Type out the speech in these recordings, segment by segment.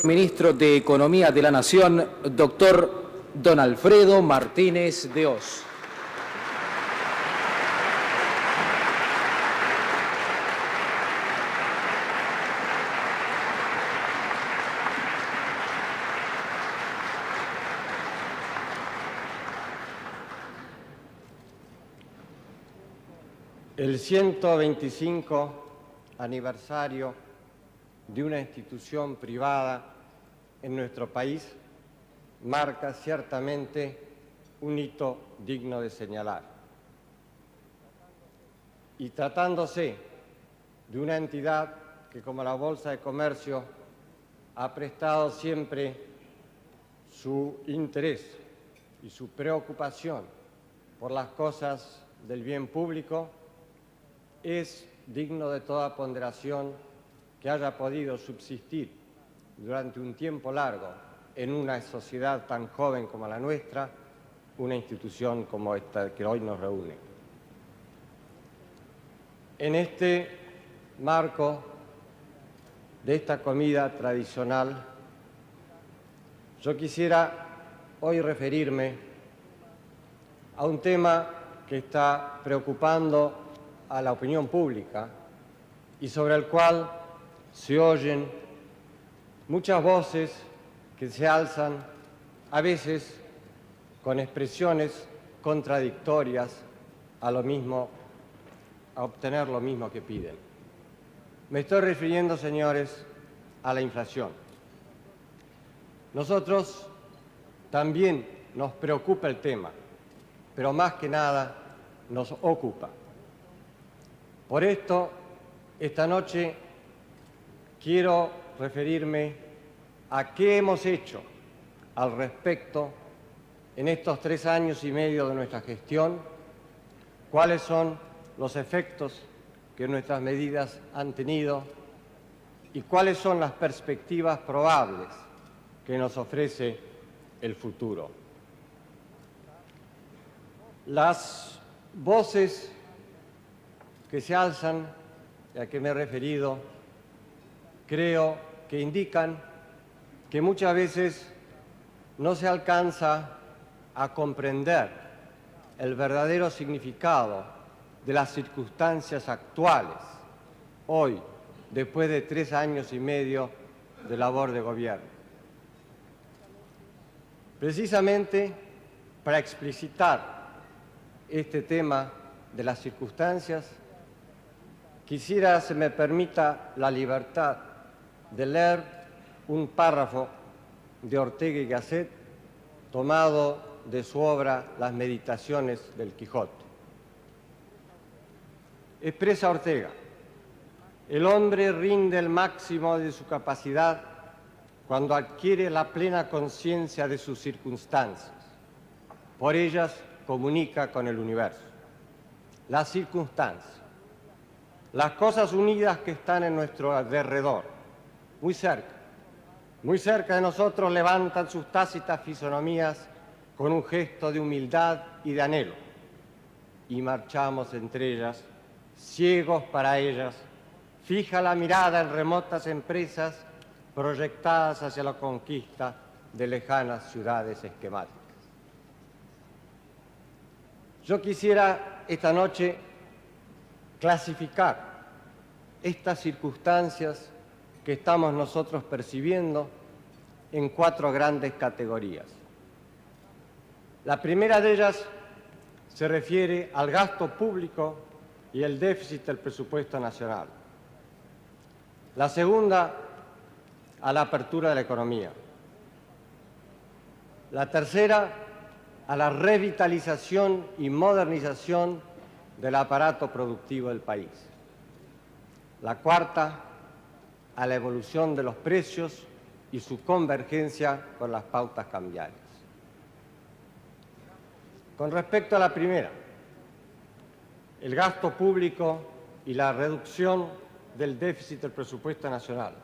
Ministro de Economía de la Nación, doctor don Alfredo Martínez de Hoz. El 125 aniversario de una institución privada en nuestro país marca ciertamente un hito digno de señalar. Y tratándose de una entidad que, como la Bolsa de Comercio, ha prestado siempre su interés y su preocupación por las cosas del bien público, es digno de toda ponderación que haya podido subsistir durante un tiempo largo en una sociedad tan joven como la nuestra, una institución como esta que hoy nos reúne. En este marco de esta comida tradicional, yo quisiera hoy referirme a un tema que está preocupando a la opinión pública y sobre el cual se oyen muchas voces que se alzan, a veces con expresiones contradictorias a obtener lo mismo que piden. Me estoy refiriendo, señores, a la inflación. Nosotros también nos preocupa el tema, pero más que nada nos ocupa. Por esto, esta noche quiero referirme a qué hemos hecho al respecto en estos 3 años y medio de nuestra gestión, cuáles son los efectos que nuestras medidas han tenido y cuáles son las perspectivas probables que nos ofrece el futuro. Las voces que se alzan, y a que me he referido, creo que indican que muchas veces no se alcanza a comprender el verdadero significado de las circunstancias actuales, hoy, después de 3 años y medio de labor de gobierno. Precisamente para explicitar este tema de las circunstancias, quisiera, se me permita la libertad de leer un párrafo de Ortega y Gasset tomado de su obra Las Meditaciones del Quijote. Expresa Ortega: el hombre rinde el máximo de su capacidad cuando adquiere la plena conciencia de sus circunstancias. Por ellas comunica con el universo. Las circunstancias, las cosas unidas que están en nuestro alrededor, muy cerca de nosotros, levantan sus tácitas fisonomías con un gesto de humildad y de anhelo, y marchamos entre ellas, ciegos para ellas, fija la mirada en remotas empresas proyectadas hacia la conquista de lejanas ciudades esquemáticas. Yo quisiera esta noche clasificar estas circunstancias que estamos nosotros percibiendo en 4 grandes categorías. La primera de ellas se refiere al gasto público y el déficit del presupuesto nacional. La segunda, a la apertura de la economía. La tercera, a la revitalización y modernización del aparato productivo del país. La cuarta, a la evolución de los precios y su convergencia con las pautas cambiarias. Con respecto a la primera, el gasto público y la reducción del déficit del presupuesto nacional.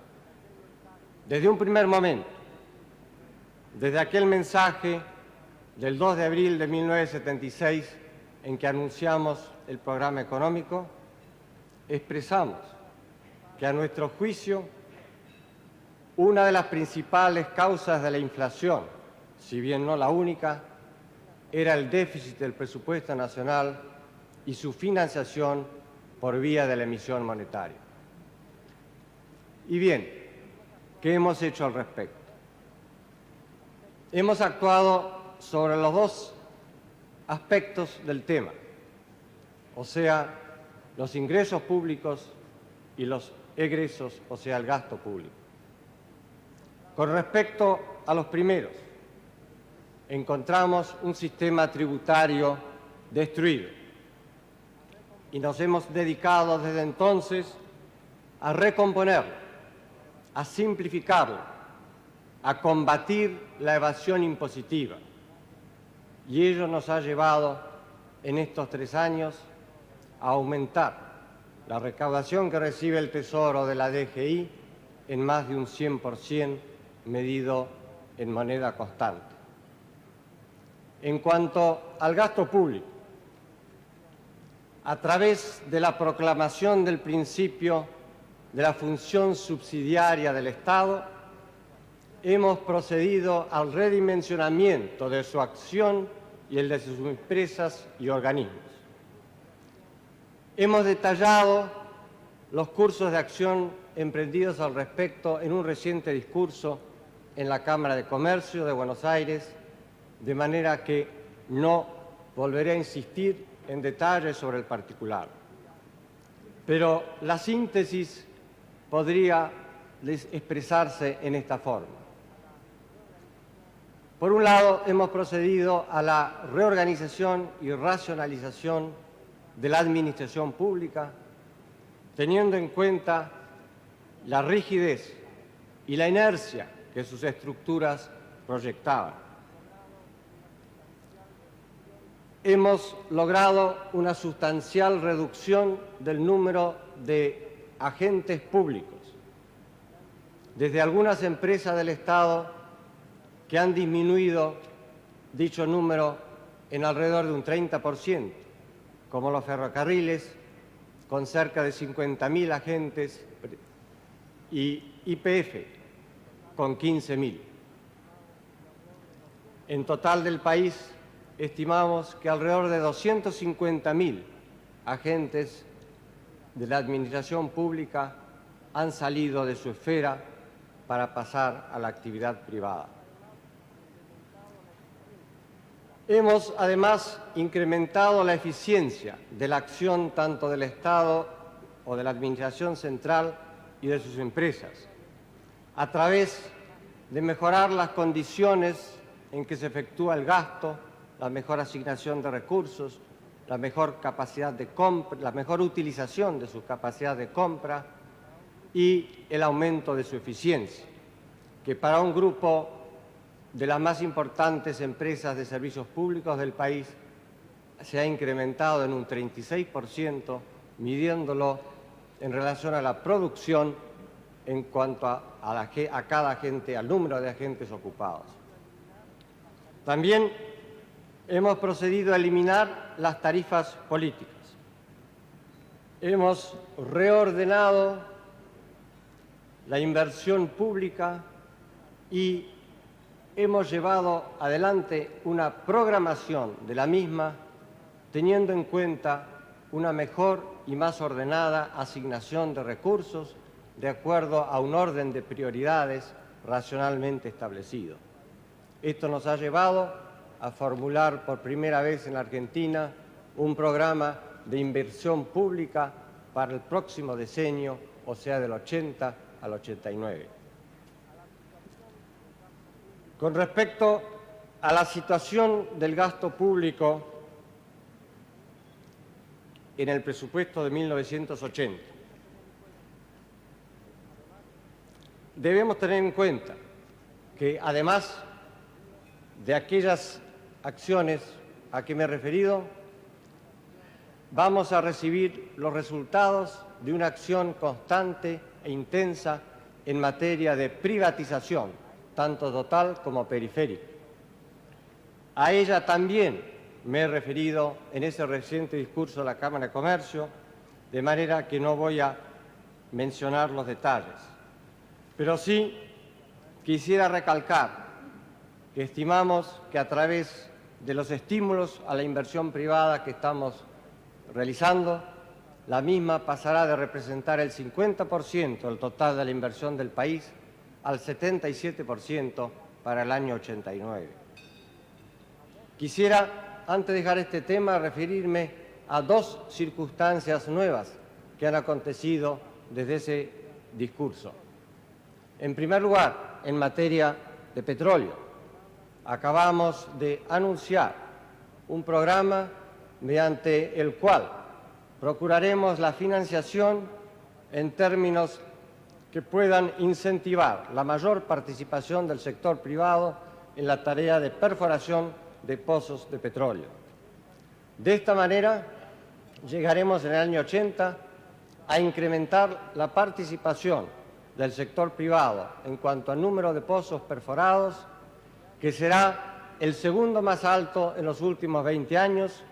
Desde un primer momento, desde aquel mensaje del 2 de abril de 1976, en que anunciamos el programa económico, expresamos que a nuestro juicio una de las principales causas de la inflación, si bien no la única, era el déficit del presupuesto nacional y su financiación por vía de la emisión monetaria. Y bien, ¿qué hemos hecho al respecto? Hemos actuado sobre los dos aspectos del tema, o sea, los ingresos públicos y los egresos, o sea, el gasto público. Con respecto a los primeros, encontramos un sistema tributario destruido y nos hemos dedicado desde entonces a recomponerlo, a simplificarlo, a combatir la evasión impositiva. Y ello nos ha llevado en estos 3 años a aumentar la recaudación que recibe el Tesoro de la DGI en más de un 100% medido en moneda constante. En cuanto al gasto público, a través de la proclamación del principio de la función subsidiaria del Estado, hemos procedido al redimensionamiento de su acción y el de sus empresas y organismos. Hemos detallado los cursos de acción emprendidos al respecto en un reciente discurso en la Cámara de Comercio de Buenos Aires, de manera que no volveré a insistir en detalles sobre el particular. Pero la síntesis podría expresarse en esta forma. Por un lado, hemos procedido a la reorganización y racionalización de la administración pública, teniendo en cuenta la rigidez y la inercia que sus estructuras proyectaban. Hemos logrado una sustancial reducción del número de agentes públicos, desde algunas empresas del Estado que han disminuido dicho número en alrededor de un 30%, como los ferrocarriles, con cerca de 50.000 agentes, y YPF, con 15.000. En total del país, estimamos que alrededor de 250.000 agentes de la administración pública han salido de su esfera para pasar a la actividad privada. Hemos además incrementado la eficiencia de la acción tanto del Estado o de la Administración Central y de sus empresas, a través de mejorar las condiciones en que se efectúa el gasto, la mejor asignación de recursos, la mejor capacidad de compra, la mejor utilización de su capacidad de compra y el aumento de su eficiencia, que para un grupo de las más importantes empresas de servicios públicos del país se ha incrementado en un 36%, midiéndolo en relación a la producción en cuanto a cada agente, al número de agentes ocupados. También hemos procedido a eliminar las tarifas políticas. Hemos reordenado la inversión pública y hemos llevado adelante una programación de la misma teniendo en cuenta una mejor y más ordenada asignación de recursos de acuerdo a un orden de prioridades racionalmente establecido. Esto nos ha llevado a formular por primera vez en la Argentina un programa de inversión pública para el próximo decenio, o sea, del 80 al 89. Con respecto a la situación del gasto público en el presupuesto de 1980, debemos tener en cuenta que además de aquellas acciones a que me he referido, vamos a recibir los resultados de una acción constante e intensa en materia de privatización, tanto total como periférica. A ella también me he referido en ese reciente discurso de la Cámara de Comercio, de manera que no voy a mencionar los detalles. Pero sí quisiera recalcar que estimamos que a través de los estímulos a la inversión privada que estamos realizando, la misma pasará de representar el 50% del total de la inversión del país al 77% para el año 89. Quisiera, antes de dejar este tema, referirme a dos circunstancias nuevas que han acontecido desde ese discurso. En primer lugar, en materia de petróleo, acabamos de anunciar un programa mediante el cual procuraremos la financiación en términos que puedan incentivar la mayor participación del sector privado en la tarea de perforación de pozos de petróleo. De esta manera, llegaremos en el año 80 a incrementar la participación del sector privado en cuanto al número de pozos perforados, que será el segundo más alto en los últimos 20 años,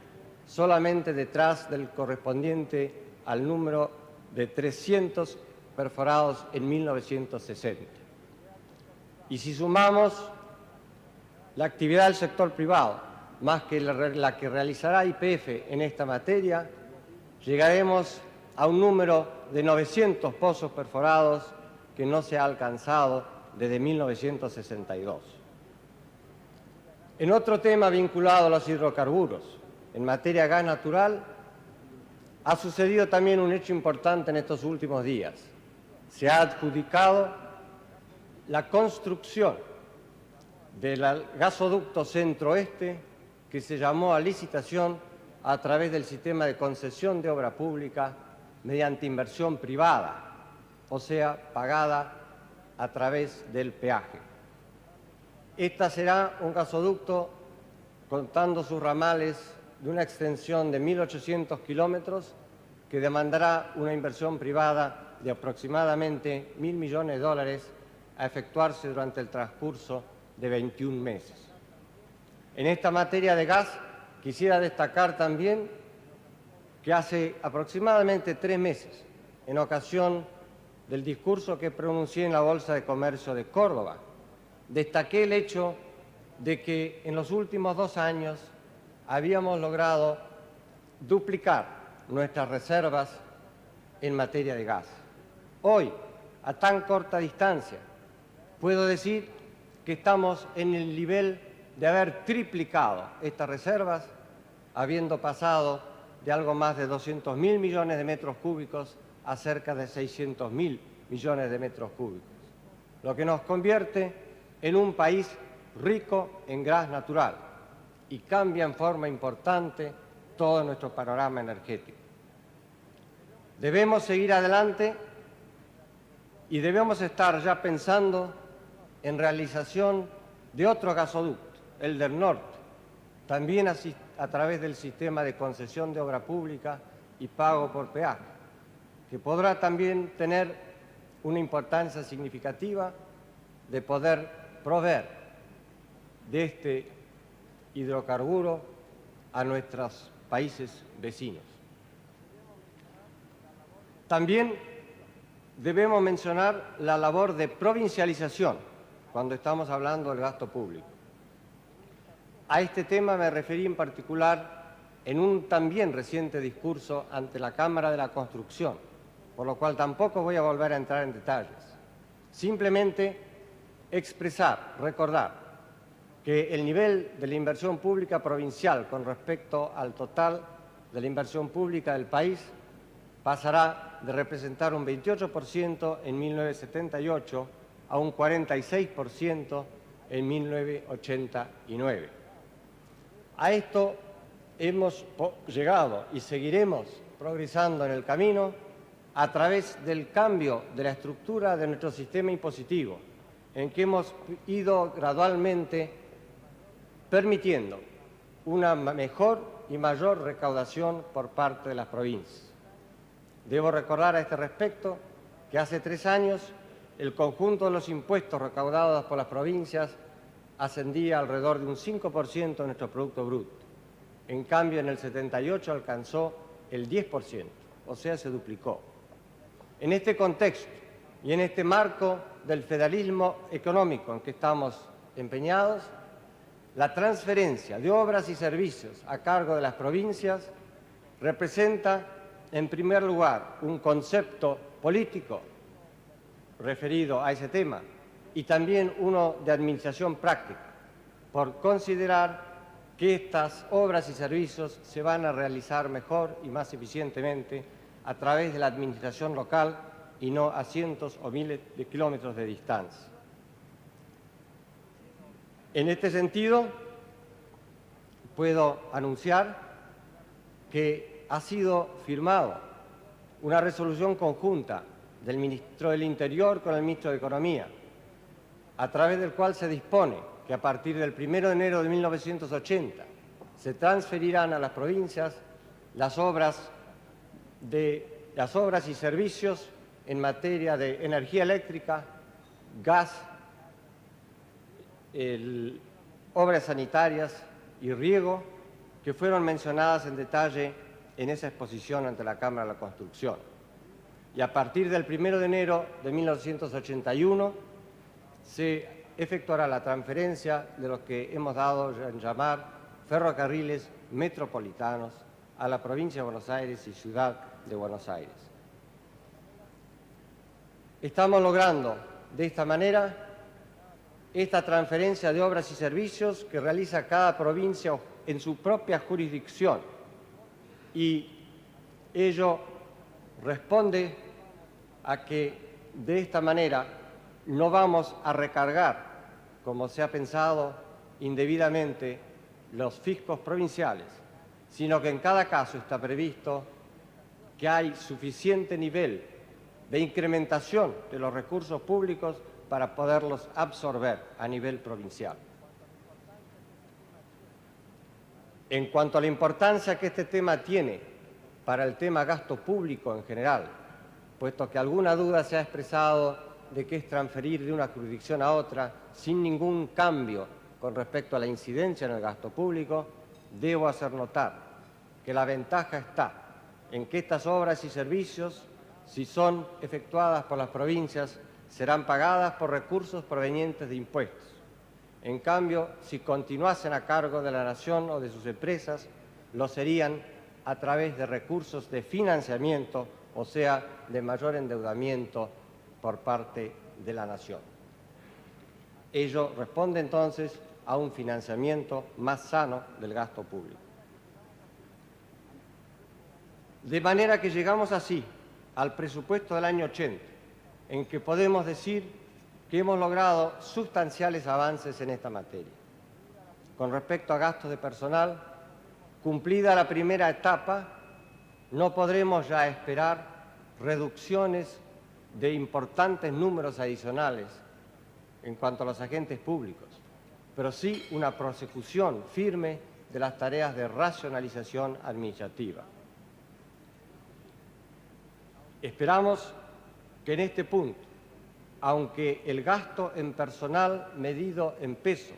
solamente detrás del correspondiente al número de 300 perforados en 1960. Y si sumamos la actividad del sector privado, más que la que realizará YPF en esta materia, llegaremos a un número de 900 pozos perforados que no se ha alcanzado desde 1962. En otro tema vinculado a los hidrocarburos, en materia de gas natural, ha sucedido también un hecho importante en estos últimos días. Se ha adjudicado la construcción del gasoducto centro-oeste, que se llamó a licitación a través del sistema de concesión de obra pública mediante inversión privada, o sea, pagada a través del peaje. Esta será un gasoducto, contando sus ramales, de una extensión de 1.800 kilómetros, que demandará una inversión privada de aproximadamente $1.000 millones a efectuarse durante el transcurso de 21 meses. En esta materia de gas, quisiera destacar también que hace aproximadamente 3 meses, en ocasión del discurso que pronuncié en la Bolsa de Comercio de Córdoba, destaqué el hecho de que en los últimos 2 años habíamos logrado duplicar nuestras reservas en materia de gas. Hoy, a tan corta distancia, puedo decir que estamos en el nivel de haber triplicado estas reservas, habiendo pasado de algo más de 200.000 millones de metros cúbicos a cerca de 600.000 millones de metros cúbicos, lo que nos convierte en un país rico en gas natural y cambia en forma importante todo nuestro panorama energético. Debemos seguir adelante y debemos estar ya pensando en realización de otro gasoducto, el del norte, también a través del sistema de concesión de obra pública y pago por peaje, que podrá también tener una importancia significativa de poder proveer de este hidrocarburo a nuestros países vecinos. También debemos mencionar la labor de provincialización cuando estamos hablando del gasto público. A este tema me referí en particular en un también reciente discurso ante la Cámara de la Construcción, por lo cual tampoco voy a volver a entrar en detalles. Simplemente expresar, recordar que el nivel de la inversión pública provincial con respecto al total de la inversión pública del país pasará de representar un 28% en 1978 a un 46% en 1989. A esto hemos llegado y seguiremos progresando en el camino a través del cambio de la estructura de nuestro sistema impositivo, en que hemos ido gradualmente permitiendo una mejor y mayor recaudación por parte de las provincias. Debo recordar a este respecto que hace 3 años el conjunto de los impuestos recaudados por las provincias ascendía alrededor de un 5% de nuestro Producto Bruto. En cambio, en el 78 alcanzó el 10%, o sea, se duplicó. En este contexto Y en este marco del federalismo económico en que estamos empeñados, la transferencia de obras y servicios a cargo de las provincias representa, en primer lugar, un concepto político referido a ese tema y también uno de administración práctica, por considerar que estas obras y servicios se van a realizar mejor y más eficientemente a través de la administración local y no a cientos o miles de kilómetros de distancia. En este sentido, puedo anunciar que ha sido firmada una resolución conjunta del Ministro del Interior con el Ministro de Economía, a través del cual se dispone que a partir del 1 de enero de 1980 se transferirán a las provincias las obras y servicios en materia de energía eléctrica, gas, obras sanitarias y riego, que fueron mencionadas en detalle en esa exposición ante la Cámara de la Construcción. Y a partir del 1 de enero de 1981 se efectuará la transferencia de lo que hemos dado en llamar ferrocarriles metropolitanos a la provincia de Buenos Aires y Ciudad de Buenos Aires. Estamos logrando de esta manera esta transferencia de obras y servicios que realiza cada provincia en su propia jurisdicción, y ello responde a que de esta manera no vamos a recargar, como se ha pensado indebidamente, los fiscos provinciales, sino que en cada caso está previsto que hay suficiente nivel de incrementación de los recursos públicos para poderlos absorber a nivel provincial. En cuanto a la importancia que este tema tiene para el tema gasto público en general, puesto que alguna duda se ha expresado de que es transferir de una jurisdicción a otra sin ningún cambio con respecto a la incidencia en el gasto público, debo hacer notar que la ventaja está en que estas obras y servicios, si son efectuadas por las provincias, serán pagadas por recursos provenientes de impuestos. En cambio, si continuasen a cargo de la Nación o de sus empresas, lo serían a través de recursos de financiamiento, o sea, de mayor endeudamiento por parte de la Nación. Ello responde entonces a un financiamiento más sano del gasto público. De manera que llegamos así al presupuesto del año 80, en que podemos decir que hemos logrado sustanciales avances en esta materia. Con respecto a gastos de personal, cumplida la primera etapa, no podremos ya esperar reducciones de importantes números adicionales en cuanto a los agentes públicos, pero sí una prosecución firme de las tareas de racionalización administrativa. Esperamos que en este punto, aunque el gasto en personal medido en pesos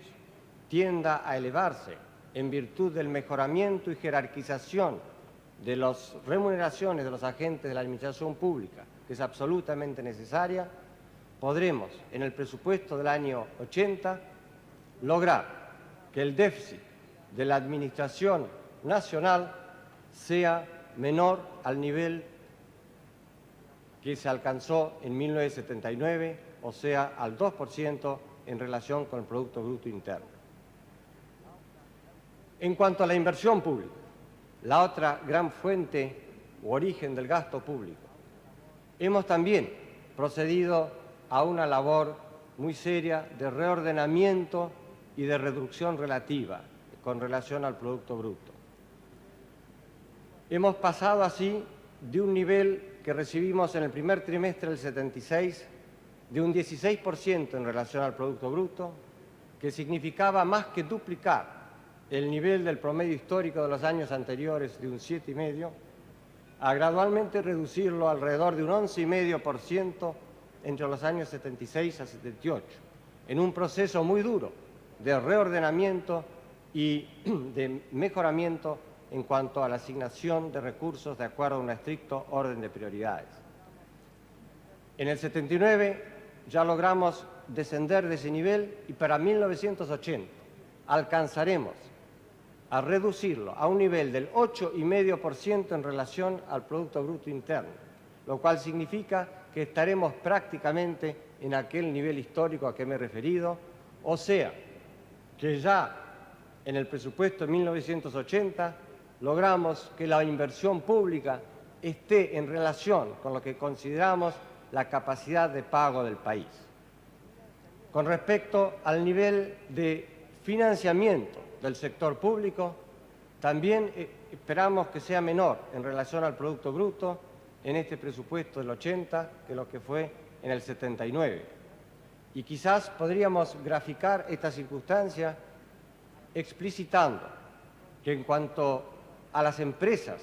tienda a elevarse en virtud del mejoramiento y jerarquización de las remuneraciones de los agentes de la administración pública, que es absolutamente necesaria, podremos, en el presupuesto del año 80, lograr que el déficit de la Administración Nacional sea menor al nivel que se alcanzó en 1979, o sea, al 2% en relación con el Producto Bruto Interno. En cuanto a la inversión pública, la otra gran fuente u origen del gasto público, hemos también procedido a una labor muy seria de reordenamiento y de reducción relativa con relación al Producto Bruto. Hemos pasado así de un nivel que recibimos en el primer trimestre del 76 de un 16% en relación al Producto Bruto, que significaba más que duplicar el nivel del promedio histórico de los años anteriores de un 7,5%, a gradualmente reducirlo alrededor de un 11,5% entre los años 76 a 78, en un proceso muy duro de reordenamiento y de mejoramiento en cuanto a la asignación de recursos de acuerdo a un estricto orden de prioridades. En el 79 ya logramos descender de ese nivel y para 1980 alcanzaremos a reducirlo a un nivel del 8,5% en relación al Producto Bruto Interno, lo cual significa que estaremos prácticamente en aquel nivel histórico a que me he referido, o sea, que ya en el presupuesto de 1980 logramos que la inversión pública esté en relación con lo que consideramos la capacidad de pago del país. Con respecto al nivel de financiamiento del sector público, también esperamos que sea menor en relación al Producto Bruto en este presupuesto del 80 que lo que fue en el 79. Y quizás podríamos graficar esta circunstancia explicitando que en cuanto a las empresas,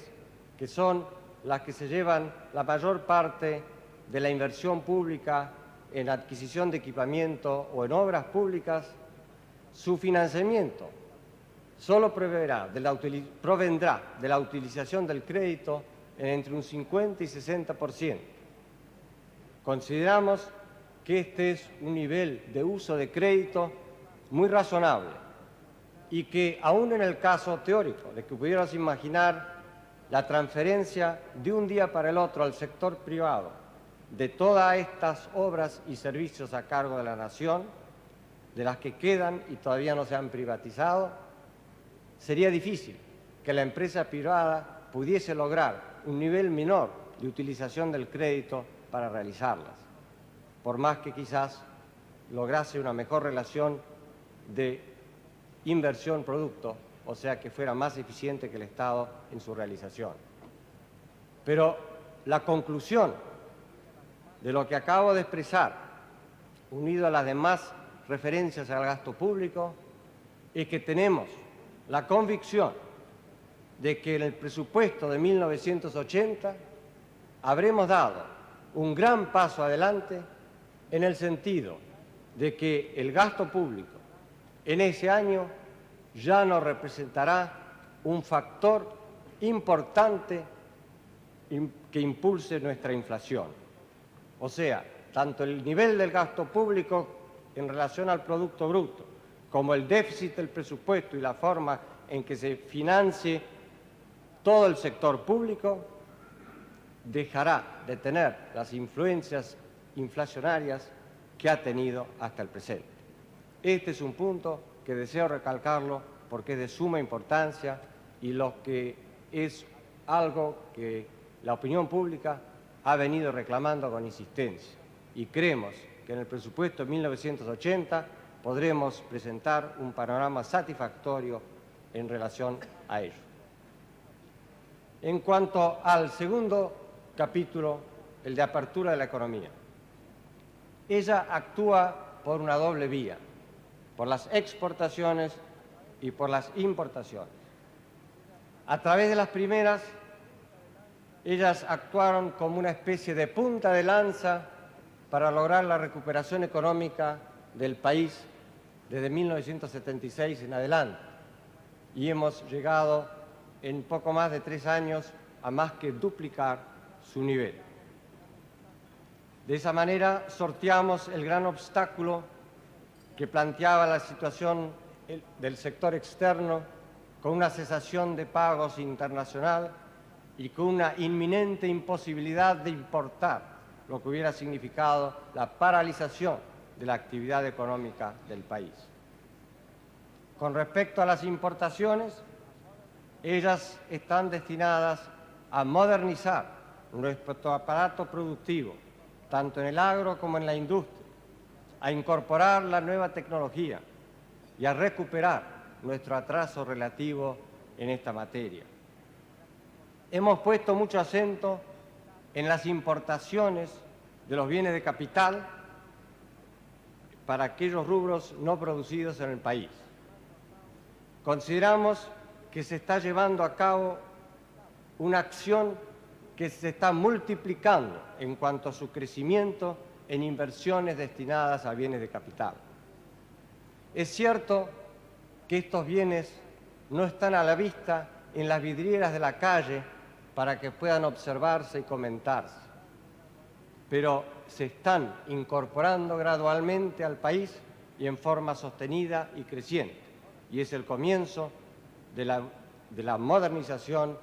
que son las que se llevan la mayor parte de la inversión pública en adquisición de equipamiento o en obras públicas, su financiamiento solo provendrá de la utilización del crédito en entre un 50 y 60%. Consideramos que este es un nivel de uso de crédito muy razonable y que aún en el caso teórico de que pudiéramos imaginar la transferencia de un día para el otro al sector privado de todas estas obras y servicios a cargo de la nación, de las que quedan y todavía no se han privatizado, sería difícil que la empresa privada pudiese lograr un nivel menor de utilización del crédito para realizarlas, por más que quizás lograse una mejor relación de inversión-producto, o sea que fuera más eficiente que el Estado en su realización. Pero la conclusión de lo que acabo de expresar, unido a las demás referencias al gasto público, es que tenemos la convicción de que en el presupuesto de 1980 habremos dado un gran paso adelante en el sentido de que el gasto público en ese año ya no representará un factor importante que impulse nuestra inflación. O sea, tanto el nivel del gasto público en relación al Producto Bruto, como el déficit del presupuesto y la forma en que se financie todo el sector público, dejará de tener las influencias inflacionarias que ha tenido hasta el presente. Este es un punto que deseo recalcarlo porque es de suma importancia y lo que es algo que la opinión pública ha venido reclamando con insistencia. Y creemos que en el presupuesto de 1980 podremos presentar un panorama satisfactorio en relación a ello. En cuanto al segundo capítulo, el de apertura de la economía, ella actúa por una doble vía, por las exportaciones y por las importaciones. A través de las primeras, ellas actuaron como una especie de punta de lanza para lograr la recuperación económica del país desde 1976 en adelante. Y hemos llegado en poco más de 3 años a más que duplicar su nivel. De esa manera sorteamos el gran obstáculo que planteaba la situación del sector externo con una cesación de pagos internacional y con una inminente imposibilidad de importar, lo que hubiera significado la paralización de la actividad económica del país. Con respecto a las importaciones, ellas están destinadas a modernizar nuestro aparato productivo, tanto en el agro como en la industria, a incorporar la nueva tecnología y a recuperar nuestro atraso relativo en esta materia. Hemos puesto mucho acento en las importaciones de los bienes de capital para aquellos rubros no producidos en el país. Consideramos que se está llevando a cabo una acción que se está multiplicando en cuanto a su crecimiento en inversiones destinadas a bienes de capital. Es cierto que estos bienes no están a la vista en las vidrieras de la calle para que puedan observarse y comentarse. pero se están incorporando gradualmente al país y en forma sostenida y creciente. Y es el comienzo de la modernización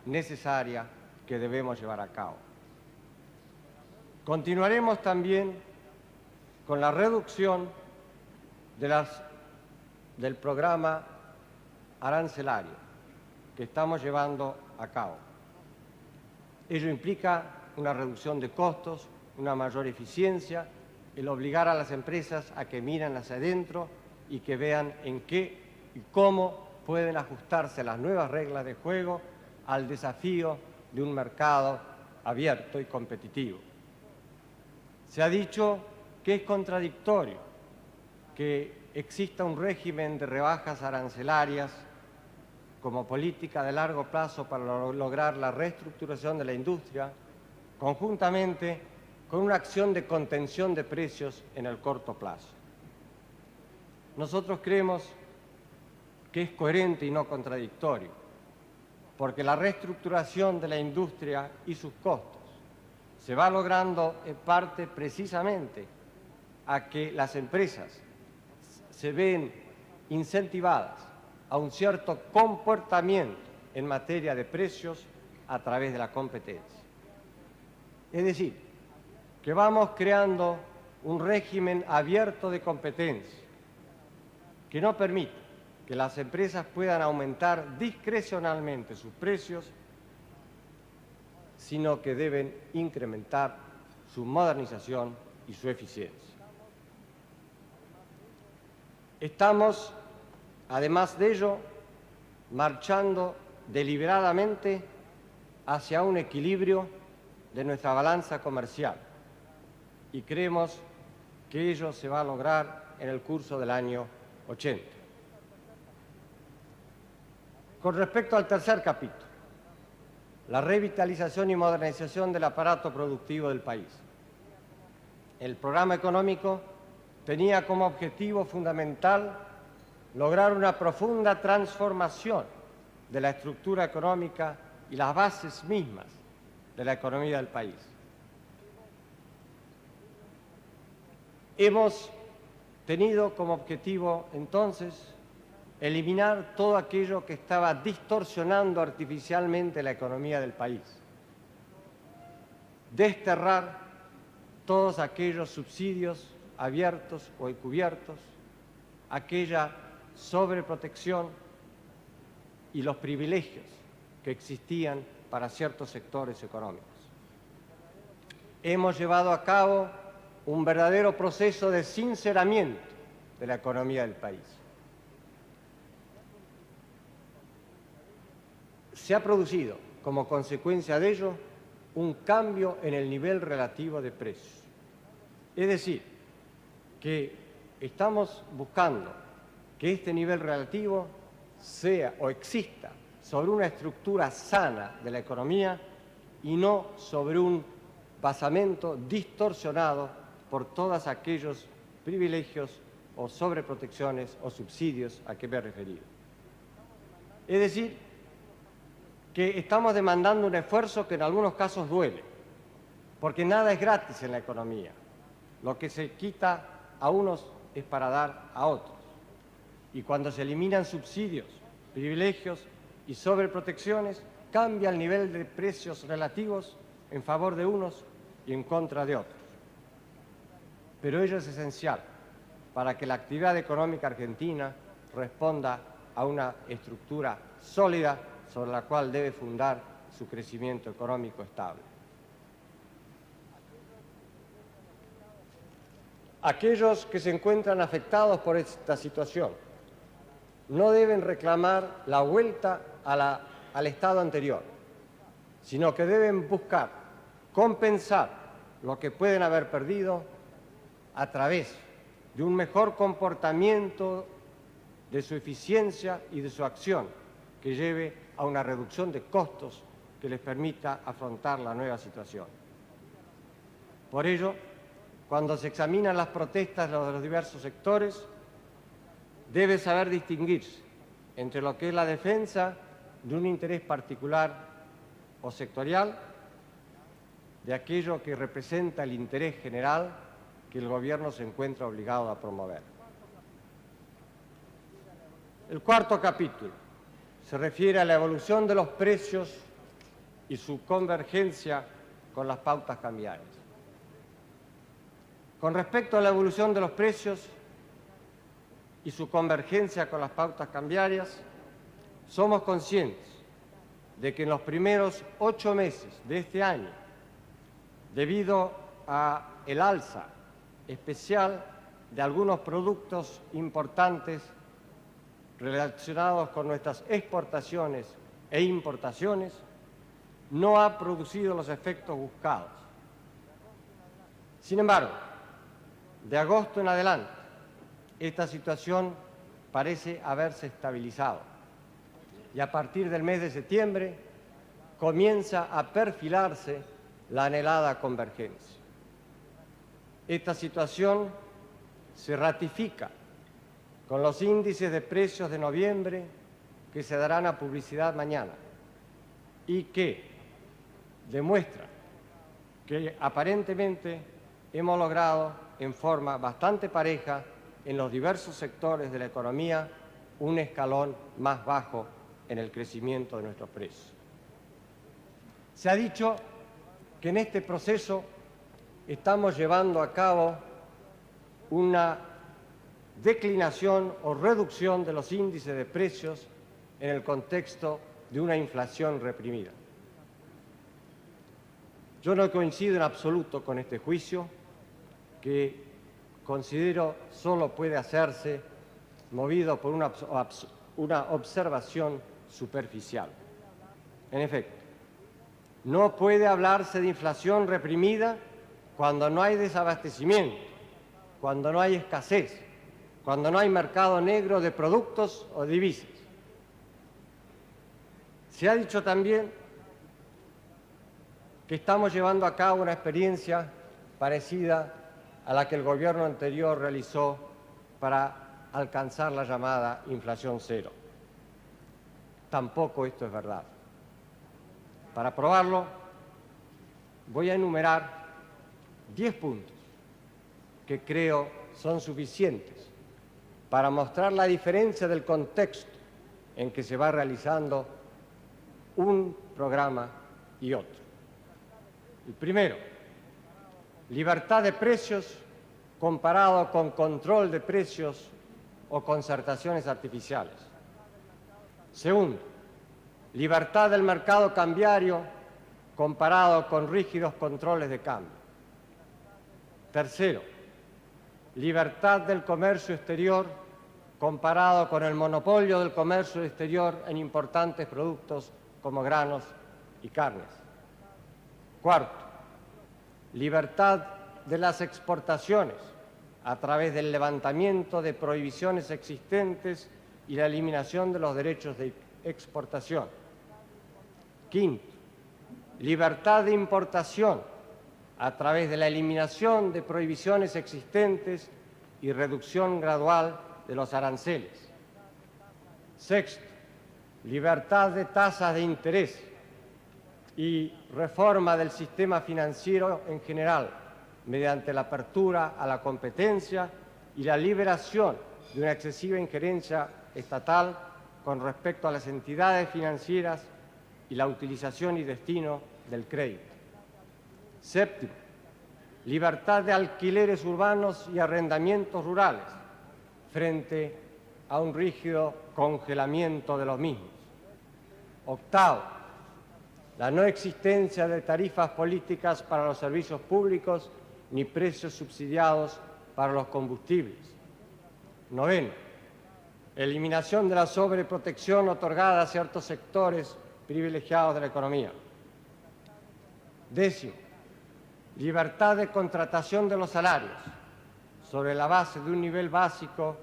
necesaria que debemos llevar a cabo. Continuaremos también con la reducción del programa arancelario que estamos llevando a cabo. Ello implica una reducción de costos, una mayor eficiencia, el obligar a las empresas a que miren hacia adentro y que vean en qué y cómo pueden ajustarse las nuevas reglas de juego al desafío de un mercado abierto y competitivo. Se ha dicho que es contradictorio que exista un régimen de rebajas arancelarias como política de largo plazo para lograr la reestructuración de la industria, conjuntamente con una acción de contención de precios en el corto plazo. Nosotros creemos que es coherente y no contradictorio, porque la reestructuración de la industria y sus costos se va logrando en parte precisamente a que las empresas se ven incentivadas a un cierto comportamiento en materia de precios a través de la competencia. Es decir, que vamos creando un régimen abierto de competencia que no permite que las empresas puedan aumentar discrecionalmente sus precios, sino que deben incrementar su modernización y su eficiencia. Estamos, además de ello, marchando deliberadamente hacia un equilibrio de nuestra balanza comercial y creemos que ello se va a lograr en el curso del año 80. Con respecto al tercer capítulo, la revitalización y modernización del aparato productivo del país. El programa económico tenía como objetivo fundamental lograr una profunda transformación de la estructura económica y las bases mismas de la economía del país. Hemos tenido como objetivo entonces eliminar todo aquello que estaba distorsionando artificialmente la economía del país, desterrar todos aquellos subsidios abiertos o encubiertos, aquella sobreprotección y los privilegios que existían para ciertos sectores económicos. Hemos llevado a cabo un verdadero proceso de sinceramiento de la economía del país. Se ha producido, como consecuencia de ello, un cambio en el nivel relativo de precios. Es decir, que estamos buscando que este nivel relativo sea o exista sobre una estructura sana de la economía y no sobre un basamento distorsionado por todos aquellos privilegios o sobreprotecciones o subsidios a que me he referido. Es decir, que estamos demandando un esfuerzo que en algunos casos duele, porque nada es gratis en la economía. Lo que se quita a unos es para dar a otros. Y cuando se eliminan subsidios, privilegios y sobreprotecciones, cambia el nivel de precios relativos en favor de unos y en contra de otros. Pero ello es esencial para que la actividad económica argentina responda a una estructura sólida sobre la cual debe fundar su crecimiento económico estable. Aquellos que se encuentran afectados por esta situación no deben reclamar la vuelta al estado anterior, sino que deben buscar compensar lo que pueden haber perdido a través de un mejor comportamiento de su eficiencia y de su acción que lleve a una reducción de costos que les permita afrontar la nueva situación. Por ello, cuando se examinan las protestas de los diversos sectores, debe saber distinguirse entre lo que es la defensa de un interés particular o sectorial de aquello que representa el interés general que el Gobierno se encuentra obligado a promover. El cuarto capítulo se refiere a la evolución de los precios y su convergencia con las pautas cambiarias. Con respecto a la evolución de los precios y su convergencia con las pautas cambiarias, somos conscientes de que en los primeros 8 meses de este año, debido al alza especial de algunos productos importantes relacionados con nuestras exportaciones e importaciones, no ha producido los efectos buscados. Sin embargo, de agosto en adelante, esta situación parece haberse estabilizado y a partir del mes de septiembre comienza a perfilarse la anhelada convergencia. Esta situación se ratifica con los índices de precios de noviembre que se darán a publicidad mañana y que demuestran que aparentemente hemos logrado en forma bastante pareja en los diversos sectores de la economía un escalón más bajo en el crecimiento de nuestros precios. Se ha dicho que en este proceso estamos llevando a cabo una declinación o reducción de los índices de precios en el contexto de una inflación reprimida. Yo no coincido en absoluto con este juicio, que considero solo puede hacerse movido por una observación superficial. En efecto, no puede hablarse de inflación reprimida cuando no hay desabastecimiento, cuando no hay escasez, cuando no hay mercado negro de productos o divisas. Se ha dicho también que estamos llevando a cabo una experiencia parecida a la que el gobierno anterior realizó para alcanzar la llamada inflación cero. Tampoco esto es verdad. Para probarlo, voy a enumerar 10 puntos que creo son suficientes para mostrar la diferencia del contexto en que se va realizando un programa y otro. El primero, libertad de precios comparado con control de precios o concertaciones artificiales. Segundo, libertad del mercado cambiario comparado con rígidos controles de cambio. Tercero, libertad del comercio exterior comparado con el monopolio del comercio exterior en importantes productos como granos y carnes. Cuarto, libertad de las exportaciones a través del levantamiento de prohibiciones existentes y la eliminación de los derechos de exportación. Quinto, libertad de importación a través de la eliminación de prohibiciones existentes y reducción gradual de los aranceles. Sexto, libertad de tasas de interés y reforma del sistema financiero en general mediante la apertura a la competencia y la liberación de una excesiva injerencia estatal con respecto a las entidades financieras y la utilización y destino del crédito. Séptimo, libertad de alquileres urbanos y arrendamientos rurales frente a un rígido congelamiento de los mismos. Octavo, la no existencia de tarifas políticas para los servicios públicos ni precios subsidiados para los combustibles. Noveno, eliminación de la sobreprotección otorgada a ciertos sectores privilegiados de la economía. Décimo, libertad de contratación de los salarios sobre la base de un nivel básico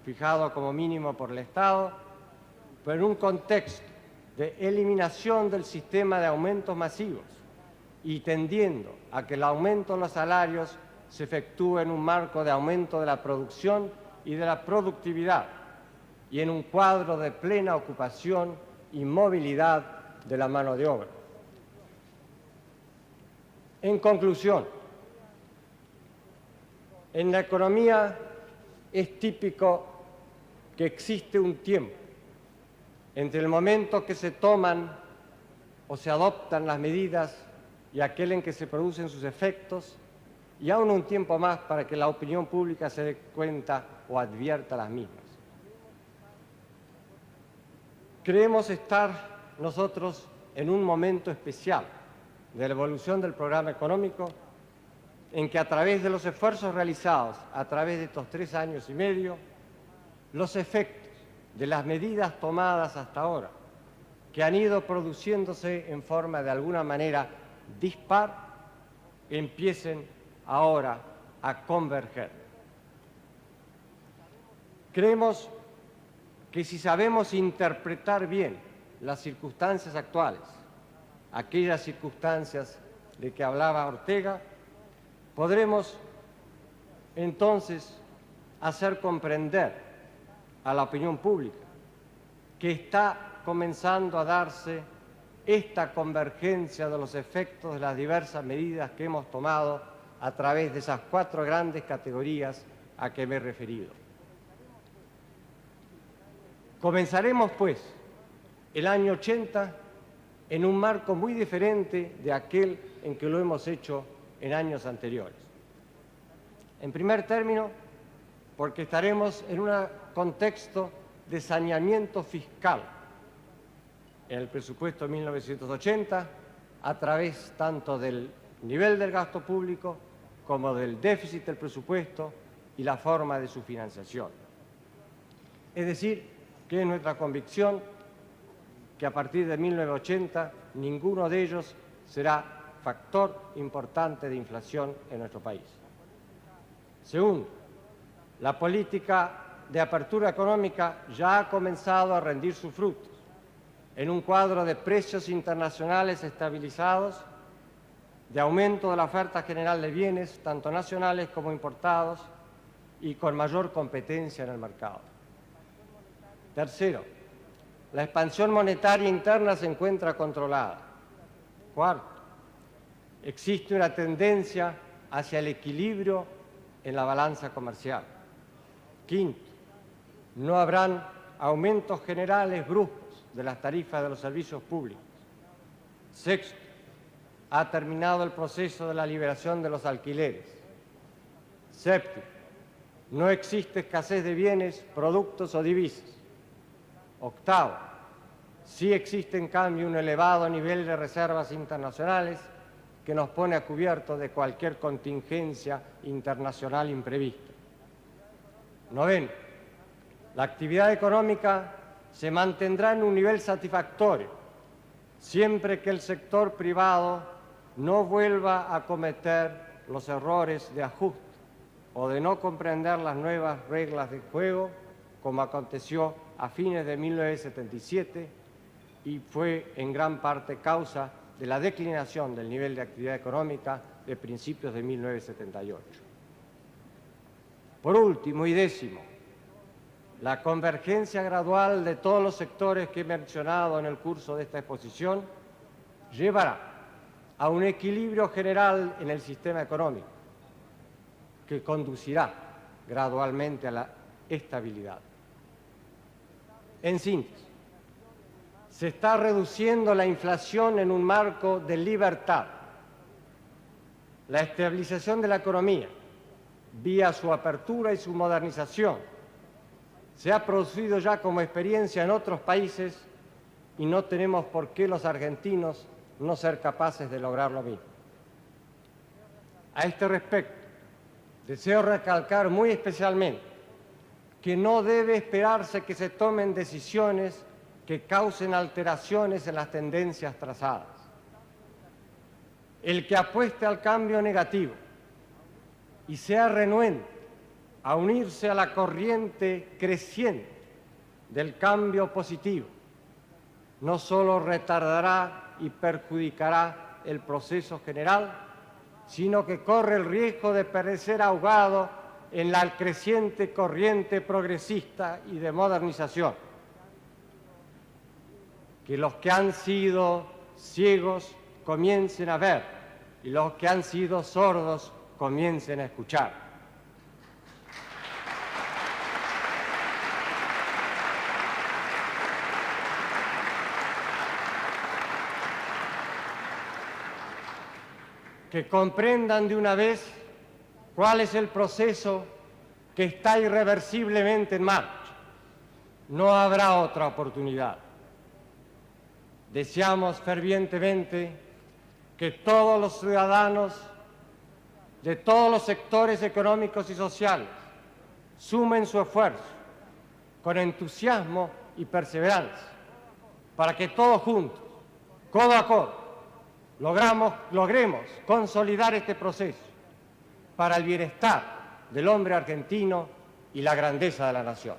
fijado como mínimo por el Estado, pero en un contexto de eliminación del sistema de aumentos masivos y tendiendo a que el aumento de los salarios se efectúe en un marco de aumento de la producción y de la productividad y en un cuadro de plena ocupación y movilidad de la mano de obra. En conclusión, en la economía es típico que existe un tiempo entre el momento que se toman o se adoptan las medidas y aquel en que se producen sus efectos, y aún un tiempo más para que la opinión pública se dé cuenta o advierta las mismas. Creemos estar nosotros en un momento especial de la evolución del programa económico, en que a través de los esfuerzos realizados a través de estos 3 años y medio, los efectos de las medidas tomadas hasta ahora, que han ido produciéndose en forma de alguna manera dispar, empiecen ahora a converger. Creemos que si sabemos interpretar bien las circunstancias actuales, aquellas circunstancias de que hablaba Ortega, podremos entonces hacer comprender a la opinión pública que está comenzando a darse esta convergencia de los efectos de las diversas medidas que hemos tomado a través de esas 4 grandes categorías a que me he referido. Comenzaremos, pues, el año 80 en un marco muy diferente de aquel en que lo hemos hecho en años anteriores. En primer término, porque estaremos en un contexto de saneamiento fiscal en el presupuesto de 1980, a través tanto del nivel del gasto público como del déficit del presupuesto y la forma de su financiación. Es decir, que es nuestra convicción que a partir de 1980 ninguno de ellos será factor importante de inflación en nuestro país. Segundo, la política de apertura económica ya ha comenzado a rendir sus frutos en un cuadro de precios internacionales estabilizados, de aumento de la oferta general de bienes, tanto nacionales como importados, y con mayor competencia en el mercado. Tercero, la expansión monetaria interna se encuentra controlada. Cuarto, existe una tendencia hacia el equilibrio en la balanza comercial. Quinto, no habrán aumentos generales bruscos de las tarifas de los servicios públicos. Sexto, ha terminado el proceso de la liberación de los alquileres. Séptimo, no existe escasez de bienes, productos o divisas. Octavo, sí existe en cambio un elevado nivel de reservas internacionales que nos pone a cubierto de cualquier contingencia internacional imprevista. Noveno, la actividad económica se mantendrá en un nivel satisfactorio siempre que el sector privado no vuelva a cometer los errores de ajuste o de no comprender las nuevas reglas de juego, como aconteció a fines de 1977 y fue en gran parte causa de la declinación del nivel de actividad económica de principios de 1978. Por último y décimo, la convergencia gradual de todos los sectores que he mencionado en el curso de esta exposición llevará a un equilibrio general en el sistema económico que conducirá gradualmente a la estabilidad. En síntesis, se está reduciendo la inflación en un marco de libertad. La estabilización de la economía, vía su apertura y su modernización, se ha producido ya como experiencia en otros países y no tenemos por qué los argentinos no ser capaces de lograr lo mismo. A este respecto, deseo recalcar muy especialmente que no debe esperarse que se tomen decisiones que causen alteraciones en las tendencias trazadas. El que apueste al cambio negativo y sea renuente a unirse a la corriente creciente del cambio positivo, no solo retardará y perjudicará el proceso general, sino que corre el riesgo de perecer ahogado en la creciente corriente progresista y de modernización. Que los que han sido ciegos comiencen a ver y los que han sido sordos comiencen a escuchar. Que comprendan de una vez cuál es el proceso que está irreversiblemente en marcha. No habrá otra oportunidad. Deseamos fervientemente que todos los ciudadanos de todos los sectores económicos y sociales sumen su esfuerzo con entusiasmo y perseverancia para que todos juntos, codo a codo, logremos consolidar este proceso para el bienestar del hombre argentino y la grandeza de la nación.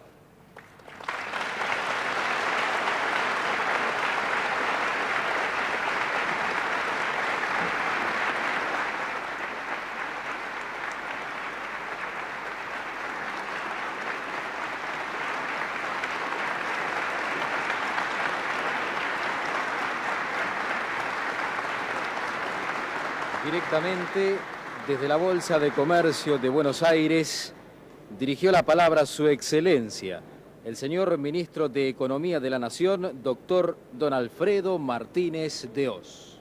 Directamente desde la Bolsa de Comercio de Buenos Aires, dirigió la palabra a Su Excelencia, el señor Ministro de Economía de la Nación, doctor Don Alfredo Martínez de Oz.